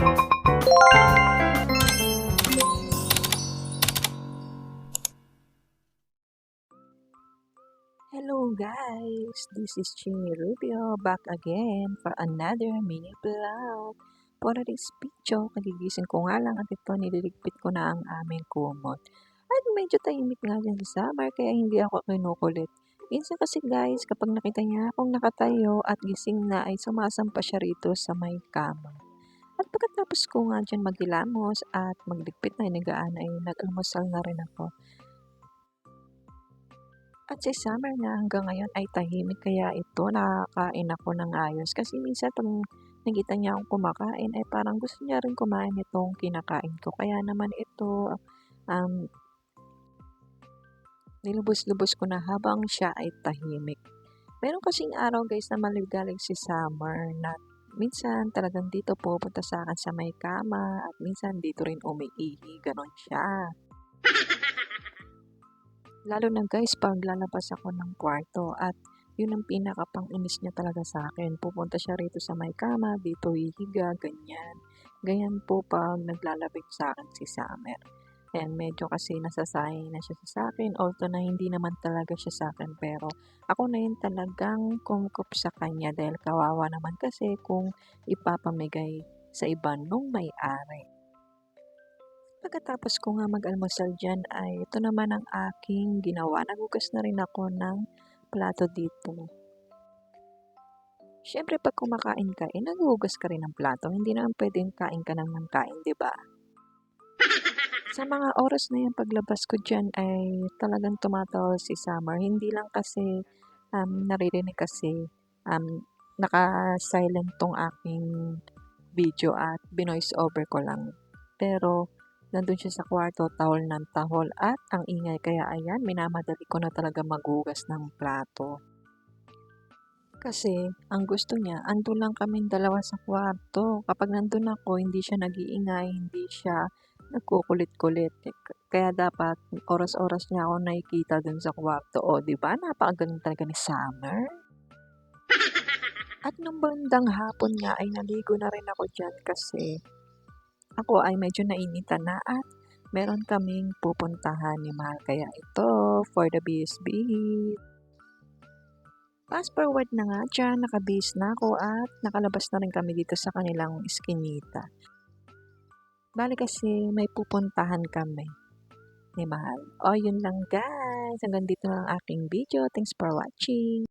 Hello guys, this is Chinny Rubio back again for another mini vlog. For this video, kagigising ko nga lang at ito nililigpit ko na ang aming kumot. At medyo tahimik nga dyan sa summer kaya hindi ako kinukulit. Minsan kasi guys, kapag nakita niya akong nakatayo at gising na ay sumasampa siya rito sa may kama. At pagkatapos ko nga dyan maghilamos at magligpit na inigaan ay nag-almusal na rin ako. At si summer nga hanggang ngayon ay tahimik kaya ito nakakain ako ng ayos. Kasi minsan 'pag nakita niya akong kumakain ay parang gusto niya rin kumain nitong kinakain ko. Kaya naman ito, um, nilubos-lubos ko na habang siya ay tahimik. Meron kasing araw guys na maligalig si summer na minsan talagang dito pupunta sa akin sa may kama at minsan dito rin umiihi, gano'n siya. Lalo na guys 'pag lalabas ako ng kwarto at yun ang pinaka-pang-inis niya talaga sa akin. Pupunta siya rito sa may kama, dito hihiga, ganyan. Ganyan po 'pag naglalabig sa'kin si Summer. And medyo kasi nasasayang na siya sa akin, although na hindi naman talaga siya sa akin, pero ako na yun talagang kumkup sa kanya dahil kawawa naman kasi kung ipapamigay sa iba nung may-ari. Pagkatapos ko nga mag-almusal diyan ay ito naman ang aking ginawa. Naghugas na rin ako ng plato dito. Siyempre 'pag kumakain ka, naghuhugas ka rin ng plato. Hindi naman puwedeng kain ka ng kain, 'di ba? Sa mga oras na 'yan paglabas ko diyan ay talagang tumatawa si Summer. Hindi lang kasi, naririnig kasi, naka-silent 'tong aking video at binoice over ko lang. Pero nandun siya sa kwarto, tahol ng tahol at ang ingay kaya ayan, minamadali ko na talaga maghugas ng plato. Kasi ang gusto niya, andun lang kaming dalawa sa kwarto. Kapag nandun ako, hindi siya nag-iingay, hindi siya nagkukulit-kulit. Kaya dapat oras-oras niya ako nakikita dun sa kwarto. O, di ba? Napakagaling talaga ni Summer. At nung bandang hapon nga ay naligo na rin ako dyan kasi ako ay medyo nainitan na at meron kaming pupuntahan ni Mahal. Kaya ito, for the BSB. Fast forward na nga diyan, naka-base na ako at nakalabas na rin kami dito sa kanilang iskinita. Bale kasi may pupuntahan kami ni Mahal. O yun lang guys, hanggang dito na ang aking video. Thanks for watching.